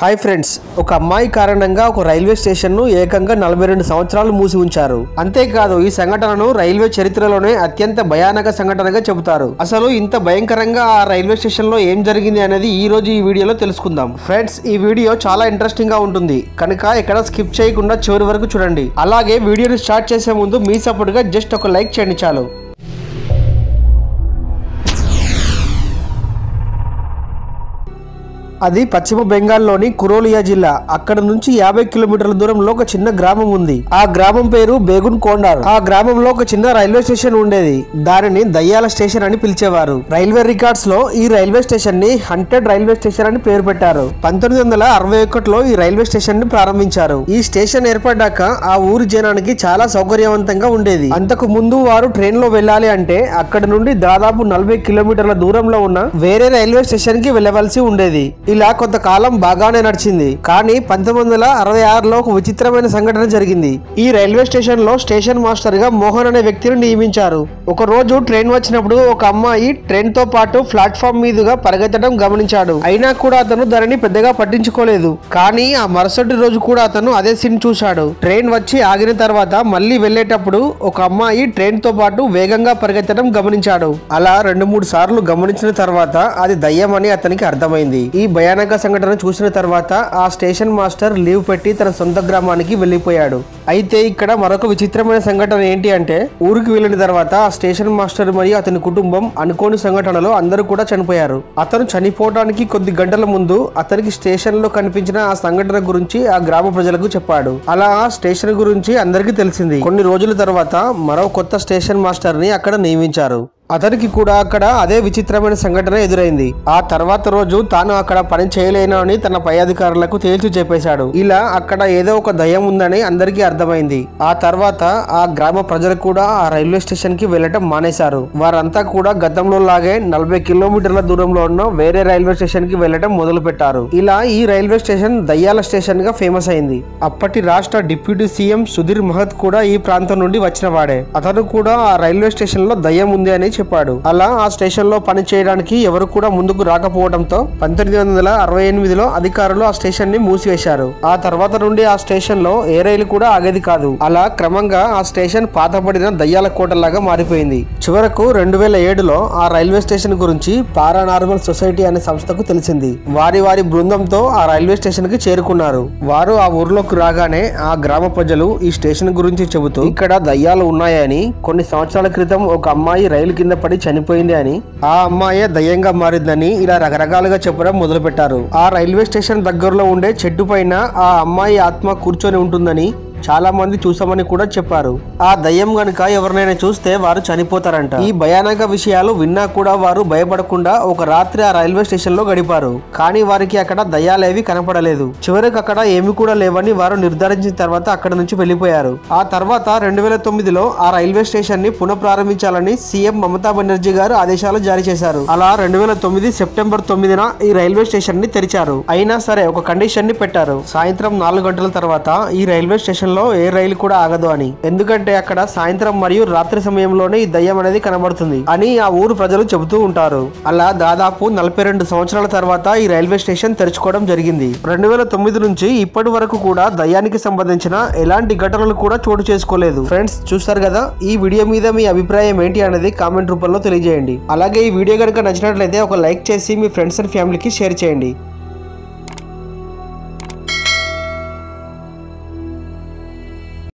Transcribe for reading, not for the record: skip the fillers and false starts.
Hi friends, ఒక అమ్మాయి కారణంగా ఒక రైల్వే స్టేషన్ ను ఏకంగా 42 సంవత్సరాలు మూసి ఉంచారు. అంతేకాదు ఈ సంఘటనను రైల్వే చరిత్రలోనే అత్యంత భయానక సంఘటనగా చెబుతారు. అసలు ఇంత భయంకరంగా ఆ రైల్వే స్టేషన్ లో ఏం జరిగింది అనేది ఈ రోజు ఈ వీడియోలో తెలుసుకుందాం. ఫ్రెండ్స్, ఈ వీడియో చాలా ఇంట్రెస్టింగ్ గా ఉంటుంది కనుక ఇక్కడ స్కిప్ చేయకుండా చివరి వరకు చూడండి. అలాగే వీడియోని స్టార్ట్ చేసే ముందు మీ సపోర్ట్ గా జస్ట్ ఒక లైక్ చేయండి చాలు. అది పశ్చిమ బెంగాల్లోని కురోలియా జిల్లా. అక్కడ నుంచి 50 కిలోమీటర్ల దూరంలో ఒక చిన్న గ్రామం ఉంది. ఆ గ్రామం పేరు బేగున్ కొండార్. ఆ గ్రామంలో ఒక చిన్న రైల్వే స్టేషన్ ఉండేది. దానిని దయ్యాల స్టేషన్ అని పిలిచేవారు. రైల్వే రికార్డ్స్ లో ఈ రైల్వే స్టేషన్ ని హంటెడ్ రైల్వే స్టేషన్ అని పేరు పెట్టారు. 1961లో ఈ రైల్వే స్టేషన్ ని ప్రారంభించారు. ఈ స్టేషన్ ఏర్పడ్డాక ఆ ఊరి జనానికి చాలా సౌకర్యవంతంగా ఉండేది. అంతకు ముందు వారు ట్రైన్ లో వెళ్ళాలి అంటే అక్కడ నుండి దాదాపు 40 కిలోమీటర్ల దూరంలో ఉన్న వేరే రైల్వే స్టేషన్ కి వెళ్ళవలసి ఉండేది. ఇలా కొంతకాలం బాగానే నడిచింది. కానీ 1966లో ఒక విచిత్రమైన సంఘటన జరిగింది. ఈ రైల్వే స్టేషన్ లో స్టేషన్ మాస్టర్ గా మోహన్ అనే వ్యక్తిని నియమించారు. ఒక రోజు ట్రైన్ వచ్చినప్పుడు ఒక అమ్మాయి ట్రైన్ తో పాటు ప్లాట్ఫామ్ మీదుగా పరిగెత్తడం గమనించాడు. అయినా కూడా అతను దానిని పెద్దగా పట్టించుకోలేదు. కానీ ఆ మరుసటి రోజు కూడా అతను అదే సీన్ చూశాడు. ట్రైన్ వచ్చి ఆగిన తర్వాత మళ్ళీ వెళ్లేటప్పుడు ఒక అమ్మాయి ట్రైన్ తో పాటు వేగంగా పరిగెత్తడం గమనించాడు. అలా 2-3 సార్లు గమనించిన తర్వాత అది దయ్యం అని అతనికి అర్థమైంది. ఈ భయానక సంఘటన చూసిన తర్వాత ఆ స్టేషన్ మాస్టర్ లీవ్ పెట్టి తన సొంత గ్రామానికి వెళ్లిపోయాడు. అయితే ఇక్కడ మరొక విచిత్రమైన సంఘటన ఏంటి అంటే, ఊరికి వెళ్లిన తర్వాత ఆ స్టేషన్ మాస్టర్ మరియు అతని కుటుంబం అనుకోని సంఘటనలో అందరూ కూడా చనిపోయారు. అతను చనిపోవడానికి కొద్ది గంటల ముందు అతనికి స్టేషన్ లో కనిపించిన ఆ సంఘటన గురించి ఆ గ్రామ ప్రజలకు చెప్పాడు. అలా ఆ స్టేషన్ గురించి అందరికీ తెలిసింది. కొన్ని రోజుల తర్వాత మరో కొత్త స్టేషన్ మాస్టర్ ని అక్కడ నియమించారు. అతనికి కూడా అక్కడ అదే విచిత్రమైన సంఘటన ఎదురైంది. ఆ తర్వాత రోజు తాను అక్కడ పని చేయలేను అని తన పై అధికారులకు తేల్చి చెప్పేశాడు. ఇలా అక్కడ ఏదో ఒక దయ్యం ఉందని అందరికీ అర్థమైంది. ఆ తర్వాత ఆ గ్రామ ప్రజలు కూడా ఆ రైల్వే స్టేషన్ కి వెళ్లటం మానేశారు. వారంతా కూడా గతంలో లాగే 40 కిలోమీటర్ల దూరంలో ఉన్న వేరే రైల్వే స్టేషన్ కి వెళ్లటం మొదలు పెట్టారు. ఇలా ఈ రైల్వే స్టేషన్ దయ్యాల స్టేషన్ గా ఫేమస్ అయింది. అప్పటి రాష్ట్ర డిప్యూటీ సీఎం సుధీర్ మహత్ కూడా ఈ ప్రాంతం నుండి వచ్చిన వాడే. అతను కూడా ఆ రైల్వే స్టేషన్ లో దయ్యం ఉంది అని చెప్పాడు. అలా ఆ స్టేషన్ లో పని చేయడానికి ఎవరు కూడా ముందుకు రాకపోవడంతో 1968లో అధికారులు ఆ స్టేషన్ ని మూసివేశారు. ఆ తర్వాత నుండి ఆ స్టేషన్ లో ఏ రైలు కూడా ఆగేది కాదు. అలా క్రమంగా ఆ స్టేషన్ పాతబడిన దయ్యాల కోటలాగా మారిపోయింది. చివరకు 2007లో ఆ రైల్వే స్టేషన్ గురించి పారానార్మల్ సొసైటీ అనే సంస్థకు తెలిసింది. వారి బృందంతో ఆ రైల్వే స్టేషన్ కి చేరుకున్నారు. వారు ఆ ఊర్లోకి రాగానే ఆ గ్రామ ప్రజలు ఈ స్టేషన్ గురించి చెబుతూ ఇక్కడ దయ్యాలు ఉన్నాయని, కొన్ని సంవత్సరాల క్రితం ఒక అమ్మాయి రైలు కింద పడి చనిపోయింది అని, ఆ అమ్మాయే దయ్యంగా మారిందని ఇలా రకరకాలుగా చెప్పడం మొదలు పెట్టారు. ఆ రైల్వే స్టేషన్ దగ్గరలో ఉండే చెట్టు పైన ఆ అమ్మాయి ఆత్మ కూర్చొని ఉంటుందని చాలా మంది చూసామని కూడా చెప్పారు. ఆ దయ్యం గనుక ఎవరినైనా చూస్తే వారు చనిపోతారంట. ఈ భయానక విషయాలు విన్నా కూడా వారు భయపడకుండా ఒక రాత్రి ఆ రైల్వే స్టేషన్ లో గడిపారు. కానీ వారికి అక్కడ దయ్యాలేవి కనపడలేదు. చివరికి అక్కడ ఏమి కూడా లేవని వారు నిర్ధారించిన తర్వాత అక్కడ నుంచి వెళ్లిపోయారు. ఆ తర్వాత 2009లో ఆ రైల్వే స్టేషన్ ని పునఃప్రారంభించాలని సీఎం మమతా బెనర్జీ గారు ఆదేశాలు జారీ చేశారు. అలా 2009 సెప్టెంబర్ 9న ఈ రైల్వే స్టేషన్ ని తెరిచారు. అయినా సరే ఒక కండిషన్ ని పెట్టారు. సాయంత్రం 4 గంటల తర్వాత ఈ రైల్వే స్టేషన్ లో ఏ రైలు కూడా ఆగదు అని. ఎందుకంటే అక్కడ సాయంత్రం మరియు రాత్రి సమయంలోనే ఈ దయ్యం అనేది కనబడుతుంది అని ఆ ఊరు ప్రజలు చెబుతూ ఉంటారు. అలా దాదాపు 42 సంవత్సరాల తర్వాత ఈ రైల్వే స్టేషన్ తెరుచుకోవడం జరిగింది. 2009 నుంచి ఇప్పటి వరకు కూడా దయ్యానికి సంబంధించిన ఎలాంటి ఘటనలు కూడా చోటు చేసుకోలేదు. ఫ్రెండ్స్, చూస్తారు కదా, ఈ వీడియో మీద మీ అభిప్రాయం ఏంటి అనేది కామెంట్ రూపంలో తెలియజేయండి. అలాగే ఈ వీడియో కనుక నచ్చినట్లయితే ఒక లైక్ చేసి మీ ఫ్రెండ్స్ అండ్ ఫ్యామిలీకి షేర్ చేయండి.